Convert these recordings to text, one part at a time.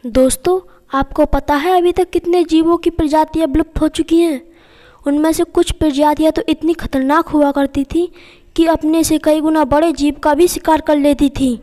दोस्तों, आपको पता है अभी तक कितने जीवों की प्रजातियां विलुप्त हो चुकी हैं। उनमें से कुछ प्रजातियां तो इतनी खतरनाक हुआ करती थी कि अपने से कई गुना बड़े जीव का भी शिकार कर लेती थी।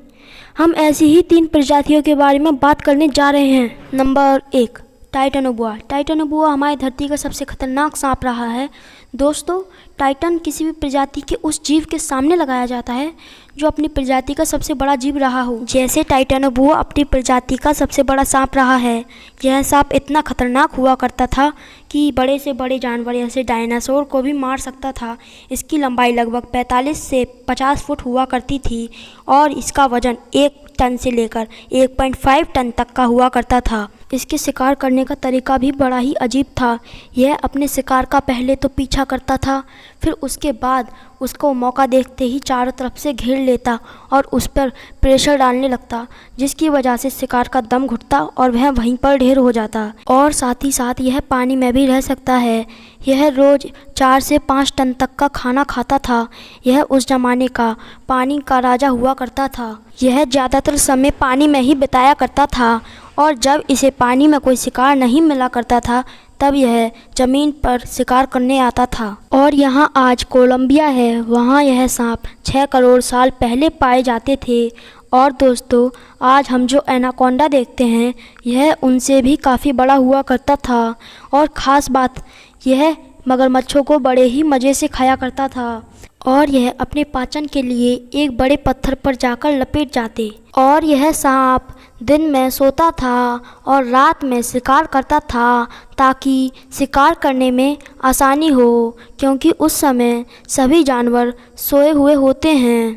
हम ऐसी ही 3 प्रजातियों के बारे में बात करने जा रहे हैं। नंबर 1, टाइटैनोबोआ। टाइटैनोबोआ हमारी धरती का सबसे खतरनाक सांप रहा है। दोस्तों, टाइटन किसी भी प्रजाति के उस जीव के सामने लगाया जाता है जो अपनी प्रजाति का सबसे बड़ा जीव रहा हो। जैसे टाइटैनोबोआ अपनी प्रजाति का सबसे बड़ा सांप रहा है। यह सांप इतना खतरनाक हुआ करता था कि बड़े से बड़े जानवर जैसे डायनासोर को भी मार सकता था। इसकी लंबाई लगभग 45 से 50 फुट हुआ करती थी और इसका वजन 1 टन से लेकर 1.5 टन तक का हुआ करता था। इसके शिकार करने का तरीका भी बड़ा ही अजीब था। यह अपने शिकार का पहले तो पीछा करता था, फिर उसके बाद उसको मौका देखते ही चारों तरफ से घेर लेता और उस पर प्रेशर डालने लगता, जिसकी वजह से शिकार का दम घुटता और वह वहीं पर ढेर हो जाता। और साथ ही साथ यह पानी में भी रह सकता है। यह रोज़ 4 से 5 टन तक का खाना खाता था। यह उस जमाने का पानी का राजा हुआ करता था। यह ज़्यादातर समय पानी में ही बिताया करता था और जब इसे पानी में कोई शिकार नहीं मिला करता था तब यह ज़मीन पर शिकार करने आता था। और यहाँ आज कोलंबिया है, वहाँ यह सांप 6 करोड़ साल पहले पाए जाते थे। और दोस्तों, आज हम जो एनाकोंडा देखते हैं यह उनसे भी काफ़ी बड़ा हुआ करता था। और ख़ास बात यह मगरमच्छों को बड़े ही मज़े से खाया करता था और यह अपने पाचन के लिए एक बड़े पत्थर पर जाकर लपेट जाते। और यह सांप दिन में सोता था और रात में शिकार करता था ताकि शिकार करने में आसानी हो, क्योंकि उस समय सभी जानवर सोए हुए होते हैं।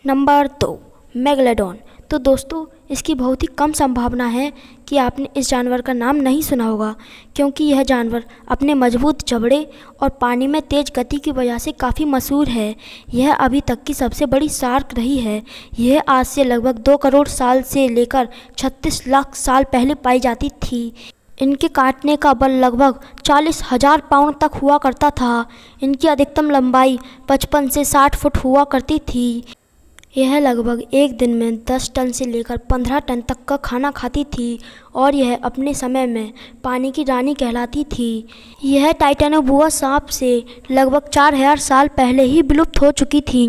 Number 2, megalodon. तो दोस्तों, इसकी बहुत ही कम संभावना है कि आपने इस जानवर का नाम नहीं सुना होगा, क्योंकि यह जानवर अपने मजबूत जबड़े और पानी में तेज़ गति की वजह से काफ़ी मशहूर है। यह अभी तक की सबसे बड़ी शार्क रही है। यह आज से लगभग 2 करोड़ साल से लेकर 36 लाख साल पहले पाई जाती थी। इनके काटने का बल लगभग 40,000 पाउंड तक हुआ करता था। इनकी अधिकतम लंबाई 55 से 60 फुट हुआ करती थी। यह लगभग एक दिन में 10 टन से लेकर 15 टन तक का खाना खाती थी और यह अपने समय में पानी की रानी कहलाती थी। यह टाइटैनोबोआ सांप से लगभग 4000 साल पहले ही विलुप्त हो चुकी थी।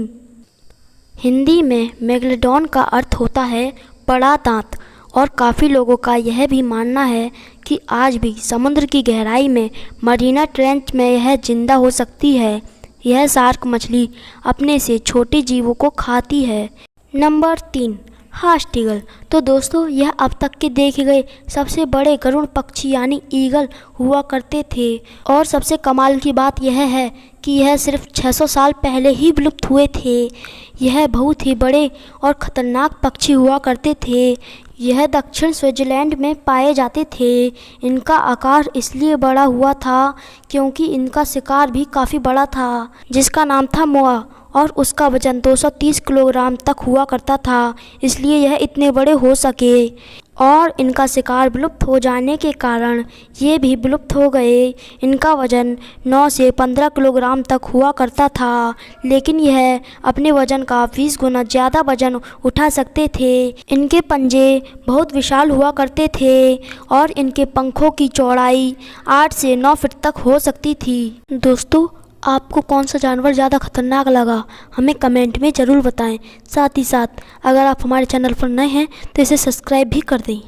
हिंदी में मेगलोडॉन का अर्थ होता है बड़ा दांत। और काफ़ी लोगों का यह भी मानना है कि आज भी समुद्र की गहराई में मरीना ट्रेंच में यह जिंदा हो सकती है। यह शार्क मछली अपने से छोटे जीवों को खाती है। नंबर 3, हार्स्ड ईगल। तो दोस्तों, यह अब तक के देखे गए सबसे बड़े गरुड़ पक्षी यानी ईगल हुआ करते थे। और सबसे कमाल की बात यह है कि यह सिर्फ 600 साल पहले ही विलुप्त हुए थे। यह बहुत ही बड़े और ख़तरनाक पक्षी हुआ करते थे। यह दक्षिण स्विट्ज़रलैंड में पाए जाते थे। इनका आकार इसलिए बड़ा हुआ था क्योंकि इनका शिकार भी काफ़ी बड़ा था, जिसका नाम था मोआ, और उसका वजन 230 किलोग्राम तक हुआ करता था, इसलिए यह इतने बड़े हो सके। और इनका शिकार विलुप्त हो जाने के कारण ये भी विलुप्त हो गए। इनका वजन 9 से 15 किलोग्राम तक हुआ करता था, लेकिन यह अपने वजन का 20 गुना ज़्यादा वजन उठा सकते थे। इनके पंजे बहुत विशाल हुआ करते थे और इनके पंखों की चौड़ाई 8 से 9 फीट तक हो सकती थी। दोस्तों, आपको कौन सा जानवर ज़्यादा खतरनाक लगा हमें कमेंट में ज़रूर बताएं। साथ ही साथ अगर आप हमारे चैनल पर नए हैं तो इसे सब्सक्राइब भी कर दें।